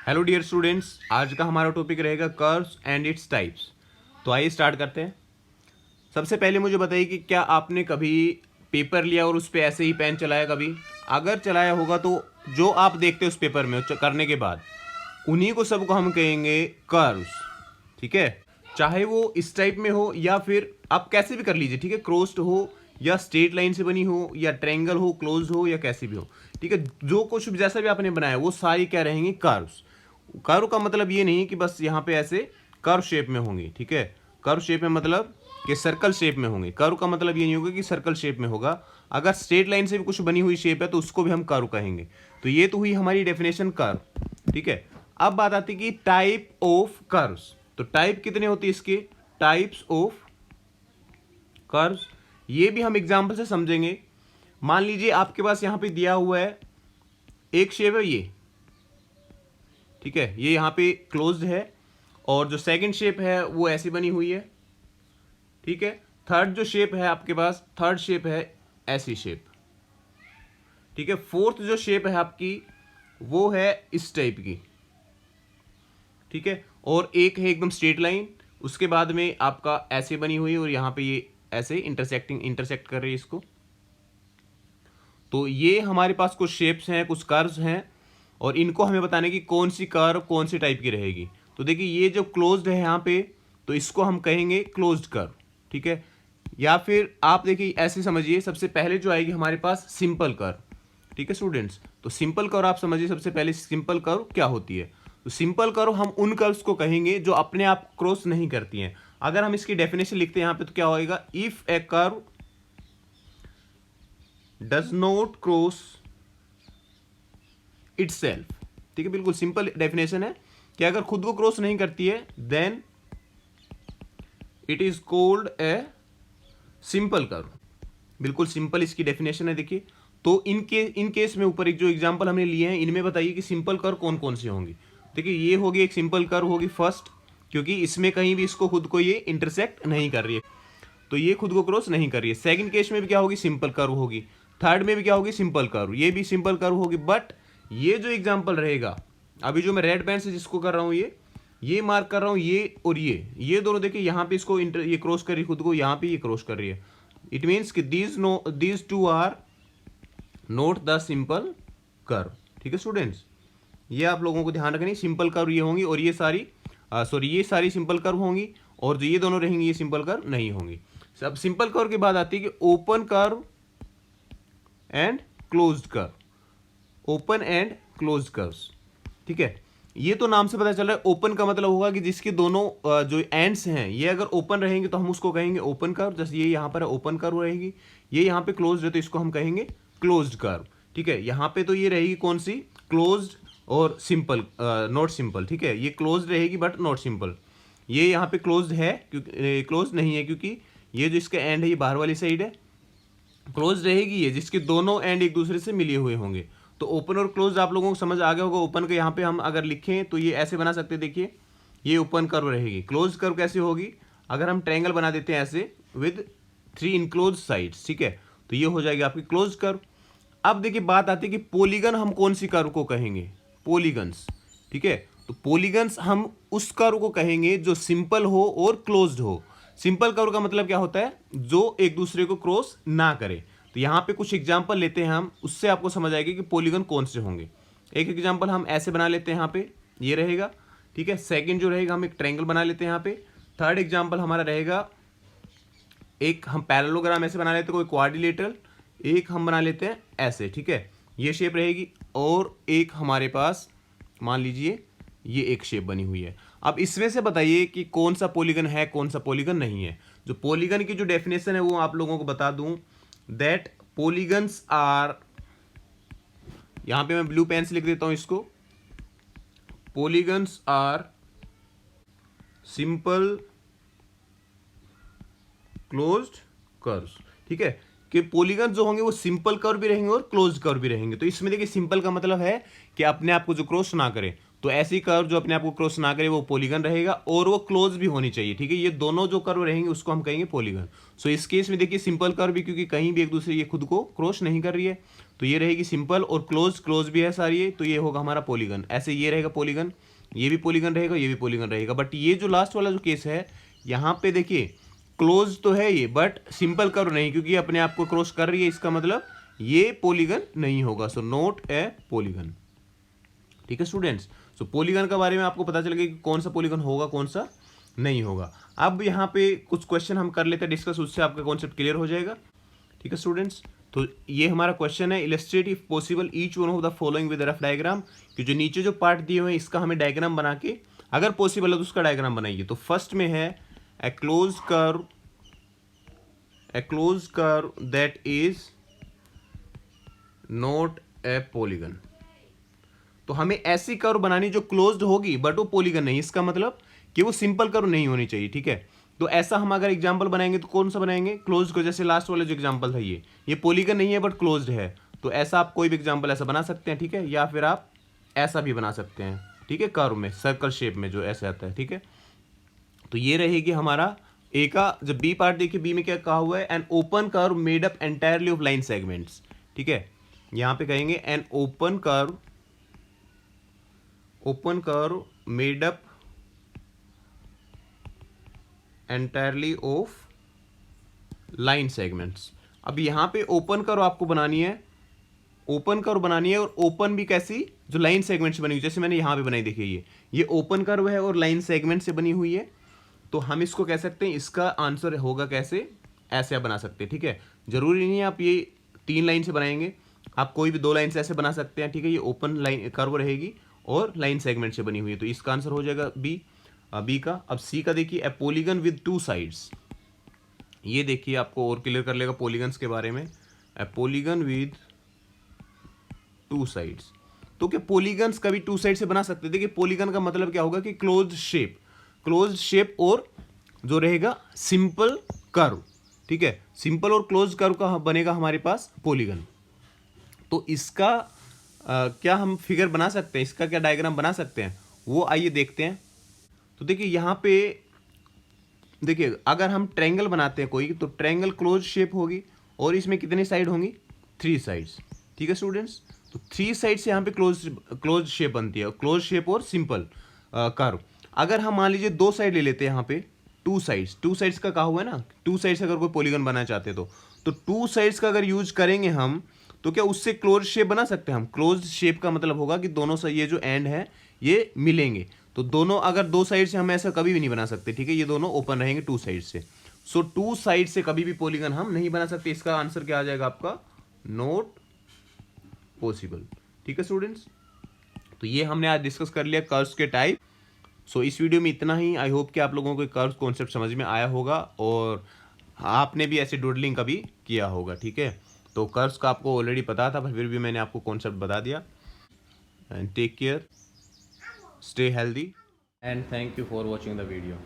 Hello dear students, आज का हमारा टॉपिक रहेगा कर्व्स एंड इट्स टाइप्स। तो आइए स्टार्ट करते हैं। सबसे पहले मुझे बताइए कि क्या आपने कभी पेपर लिया और उस पर ऐसे ही पेन चलाया कभी? अगर चलाया होगा तो जो आप देखते हो उस पेपर में करने के बाद उन्हीं को सबको हम कहेंगे कर्व्स। ठीक है, चाहे वो इस टाइप में हो या फिर आप कैसे भी कर लीजिए। ठीक है, क्रोस्ड हो या स्ट्रेट लाइन से बनी हो या ट्रायंगल हो, क्लोज हो या कैसी भी हो। ठीक है, जो कुछ भी जैसा भी आपने बनाया वो सारी क्या रहेंगी? कर्व्स। कर्व का मतलब ये नहीं कि बस यहाँ पे ऐसे कर्व शेप में होंगे। ठीक है, कर्व शेप में मतलब कि सर्कल शेप में होंगे। कर्व का मतलब ये नहीं होगा कि सर्कल शेप में होगा। अगर स्ट्रेट लाइन से भी कुछ बनी हुई शेप है तो उसको भी हम कर्व कहेंगे। तो ये तो हुई हमारी डेफिनेशन कर्व। ठीक है, अब बात आती है कि टाइप ऑफ कर्व्स। तो टाइप कितने होती है इसके? टाइप्स ऑफ कर्व्स, ये भी हम एग्जांपल से समझेंगे। मान लीजिए आपके पास यहां पे दिया हुआ है एक शेप है ये। ठीक है, ये यहां पे क्लोज्ड है और जो सेकंड शेप है वो ऐसी बनी हुई है। ठीक है, थर्ड जो शेप है आपके पास, थर्ड शेप है ऐसी शेप। ठीक है, फोर्थ जो शेप है आपकी वो है इस टाइप की। ठीक है, और एक है एकदम स्ट्रेट लाइन, उसके बाद में आपका ऐसे बनी हुई और यहां पे ये ऐसे इंटरसेक्ट कर रही है इसको। तो ये हमारे पास कुछ शेप्स हैं, कुछ कर्व्स हैं और इनको हमें बताने की कौन सी कर्व कौन सी टाइप की रहेगी। तो देखिए ये जो क्लोज्ड है यहाँ पे, तो इसको हम कहेंगे क्लोज्ड कर्व। ठीक है, या फिर आप देखिए ऐसे समझिए, सबसे पहले जो आएगी हमारे पास सिंपल कर्व। ठीक है स्टूडेंट्स, तो सिंपल कर्व आप समझिए, सबसे पहले सिंपल कर्व क्या होती है। तो सिंपल कर्व हम उन कर्व्स को कहेंगे जो अपने आप क्रॉस नहीं करती हैं। अगर हम इसकी डेफिनेशन लिखते हैं यहाँ पे तो क्या होएगा? If A curve does not cross itself. ठीक है, बिल्कुल सिंपल डेफिनेशन है कि अगर खुद को क्रॉस नहीं करती है then it is called a simple curve. बिल्कुल सिंपल इसकी डेफिनेशन है। देखिए, तो इन केस में ऊपर एक जो एग्जांपल हमने लिए हैं इनमें बताइए कि सिंपल कर्व कौन कौन सी होंगी। देखिए ये होगी एक सिंपल कर्व होगी फर्स्ट, क्योंकि इसमें कहीं भी इसको खुद को ये इंटरसेक्ट नहीं कर रही है, तो ये खुद को क्रॉस नहीं कर रही है। सेकंड केस में भी क्या होगी? सिंपल कर्व होगी। थर्ड में भी क्या होगी? सिंपल कर्व, ये भी सिंपल कर्व होगी। बट ये जो एग्जांपल रहेगा, अभी जो मैं रेड पेन से जिसको कर रहा हूं, ये मार्क कर रहा हूं, ये और ये दोनों देखिए यहाँ पे इसको ये क्रॉस कर रही है खुद को, यहाँ पे ये क्रॉस कर रही है। इट मीन्स कि these two are not the simple curve. ठीक है स्टूडेंट्स, ये आप लोगों को ध्यान रखनी, सिंपल कर्व ये होंगी और ये सारी सिंपल कर्व होंगी, और जो ये दोनों रहेंगी ये सिंपल कर्व नहीं होंगी। सब सिंपल कर्व के बाद आती है कि open curve and closed curve. Open and closed curves. ठीक है, ये तो नाम से पता चल रहा है। ओपन का मतलब होगा कि जिसके दोनों जो एंड्स हैं ये अगर ओपन रहेंगे तो हम उसको कहेंगे ओपन कर्व। जैसे ये यहाँ पर है ओपन कर्व रहेगी, ये यहाँ पे क्लोज्ड है तो इसको हम कहेंगे क्लोज्ड कर्व। ठीक है, यहाँ पे तो ये रहेगी कौन सी? क्लोज्ड और सिंपल, नॉट सिंपल। ठीक है, ये क्लोज्ड रहेगी बट नॉट सिंपल। ये यहाँ पे क्लोज्ड है क्योंकि क्लोज नहीं है, क्योंकि ये जो इसका एंड है ये बाहर वाली साइड है। क्लोज रहेगी ये जिसके दोनों एंड एक दूसरे से मिले हुए होंगे। तो ओपन और क्लोज आप लोगों को समझ आ गया होगा। ओपन को यहाँ पे हम अगर लिखें तो ये ऐसे बना सकते हैं। देखिए ये ओपन कर्व रहेगी। क्लोज कर्व कैसे होगी? अगर हम ट्रायंगल बना देते हैं ऐसे विद 3 इनक्लोज साइड्स। ठीक है, तो ये हो जाएगी आपकी क्लोज कर्व। अब देखिए बात आती है कि पॉलीगन हम कौन सी कर्व को कहेंगे? पॉलीगन्स। ठीक है, तो पॉलीगन्स हम उस कर्व को कहेंगे जो सिंपल हो और क्लोज्ड हो। सिंपल कर्व का मतलब क्या होता है? जो एक दूसरे को क्रॉस ना करे। तो यहाँ पे कुछ एग्जांपल लेते हैं हम, उससे आपको समझ आएगी कि पॉलीगन कौन से होंगे। एक एग्जांपल हम ऐसे बना लेते हैं, यहाँ पे ये रहेगा। ठीक है, सेकंड जो रहेगा हम एक ट्रायंगल बना लेते हैं यहाँ पे। थर्ड एग्जांपल हमारा रहेगा एक हम पैरेललोग्राम ऐसे बना लेते हैं, कोई क्वाड्रिलेटरल। एक हम बना लेते हैं ऐसे। ठीक है, ये शेप रहेगी और एक हमारे पास मान लीजिए ये एक शेप बनी हुई है। अब इसमें से बताइए कि कौन सा पॉलीगन है कौन सा पॉलीगन नहीं है। जो पॉलीगन की जो डेफिनेशन है वो आप लोगों को बता दूं, दैट पॉलीगन्स आर, यहां पे मैं ब्लू पेन से लिख देता हूं इसको, polygons are simple closed curves. ठीक है, कि पॉलीगन जो होंगे वो सिंपल कर्व भी रहेंगे और क्लोज्ड कर्व भी रहेंगे। तो इसमें देखिए सिंपल का मतलब है कि अपने आप को जो क्रॉस ना करे। तो ऐसी कर्व जो अपने आप को क्रॉस ना करे वो पॉलीगन रहेगा, और वो क्लोज भी होनी चाहिए, ठीक है। ये दोनों जो कर्व रहेंगे उसको हम कहेंगे पॉलीगन। सो इस केस में देखिए सिंपल कर्व भी, क्योंकि कहीं भी एक दूसरे ये खुद को क्रॉस नहीं कर रही है, तो ये रहेगी सिंपल, और क्लोज भी है सारी ये, तो ये होगा हमारा पॉलीगन। ऐसे ये रहेगा पॉलीगन, ये भी पॉलीगन रहेगा, ये भी पॉलीगन रहेगा। बट ये जो लास्ट वाला जो केस है यहाँ पे देखिए क्लोज तो है ये, बट सिंपल कर्व नहीं, क्योंकि ये अपने आप को क्रॉस कर रही है, इसका मतलब ये पॉलीगन नहीं होगा। सो नॉट ए पॉलीगन, ठीक है स्टूडेंट्स। सो पॉलीगन के बारे में आपको पता चल गया कि कौन सा पॉलीगन होगा कौन सा नहीं होगा। अब यहाँ पे कुछ क्वेश्चन हम कर लेते हैं डिस्कस, उससे आपका कॉन्सेप्ट क्लियर हो जाएगा, ठीक है स्टूडेंट्स। तो ये हमारा क्वेश्चन है, illustrate if possible each one of the following with rough diagram, कि जो नीचे जो पार्ट दिए हुए हैं इसका हमें डायग्राम बना के, अगर पॉसिबल है तो उसका डायग्राम बनाइए। तो फर्स्ट में है a close curve that is not a polygon. तो हमें ऐसी कर्व बनानी जो क्लोज्ड होगी बट वो पॉलीगन नहीं, इसका मतलब कि वो सिंपल कर्व नहीं होनी चाहिए, ठीक है। तो ऐसा हम अगर एग्जांपल बनाएंगे तो कौन सा बनाएंगे, क्लोज को, जैसे लास्ट वाला जो एग्जांपल था ये पॉलीगन नहीं है बट क्लोज्ड है, तो ऐसा आप कोई भी एग्जांपल ऐसा बना सकते हैं, ठीक है। या फिर आप ऐसा भी बना सकते हैं, ठीक है, कर्व में सर्कल शेप में जो ऐसे आता है, ठीक है। तो ये रहेगी हमारा ए का। जब बी पार्ट देखिए, बी में क्या कहा हुआ है, an open curve made up entirely of line segments, ठीक है। यहां पे कहेंगे an open curve made up entirely of line segments. अब यहां पे ओपन कर्व आपको बनानी है, और ओपन भी कैसी, जो लाइन सेगमेंट से बनी हुई, जैसे मैंने यहां पे बनाई, देखिए ये ओपन कर्व है और लाइन सेगमेंट से बनी हुई है। तो हम इसको कह सकते हैं, इसका आंसर होगा कैसे, ऐसे आप बना सकते हैं, ठीक है। जरूरी नहीं है आप ये 3 लाइन से बनाएंगे, आप कोई भी 2 लाइन से ऐसे बना सकते हैं, ठीक है। ये ओपन लाइन कर्व रहेगी और लाइन सेगमेंट से बनी हुई है, तो इसका आंसर हो जाएगा बी का। अब सी का देखिए, ए पॉलीगन विद 2 साइड्स। ये देखिए आपको और क्लियर कर लेगा पॉलीगन्स के बारे में, ए पॉलीगन विद 2 साइड्स। तो क्या पॉलीगन्स कभी 2 साइड से बना सकते हैं। देखिए पॉलीगन का मतलब क्या होगा कि क्लोज शेप और जो रहेगा सिंपल कर्व, ठीक है। सिंपल और क्लोज कर्व का बनेगा हमारे पास पॉलीगन। तो इसका क्या हम फिगर बना सकते हैं, इसका क्या डायग्राम बना सकते हैं, वो आइए देखते हैं। तो देखिए यहाँ पे देखिए, अगर हम ट्रायंगल बनाते हैं कोई, तो ट्रायंगल क्लोज शेप होगी, और इसमें कितनी साइड होंगी, 3 साइड्स, ठीक है स्टूडेंट्स। तो 3 साइड से यहाँ पे क्लोज शेप बनती है, क्लोज शेप और सिंपल कर्व। अगर हम मान लीजिए 2 साइड ले लेते हैं, यहाँ पे 2 साइड्स का कहा हुआ है ना, 2 साइड से अगर कोई पॉलीगन बनाना चाहते हैं तो 2 साइड्स का अगर यूज करेंगे हम, तो क्या उससे क्लोज शेप बना सकते हैं हम। क्लोज शेप का मतलब होगा कि दोनों से ये जो एंड है ये मिलेंगे, तो दोनों अगर 2 साइड से हम ऐसा कभी भी नहीं बना सकते, ठीक है। ये दोनों ओपन रहेंगे 2 साइड से। सो 2 साइड से कभी भी पॉलीगन हम नहीं बना सकते, इसका आंसर क्या आ जाएगा आपका, नॉट पॉसिबल, ठीक है स्टूडेंट्स। तो ये हमने आज डिस्कस कर लिया कर्व्स के टाइप। सो इस वीडियो में इतना ही। आई होप कि आप लोगों को कर्व्स कॉन्सेप्ट समझ में आया होगा, और आपने भी ऐसे डूडलिंग कभी किया होगा, ठीक है। तो कर्व्स का आपको ऑलरेडी पता था, पर फिर भी मैंने आपको कॉन्सेप्ट बता दिया। And take care, stay healthy, and thank you for watching the video.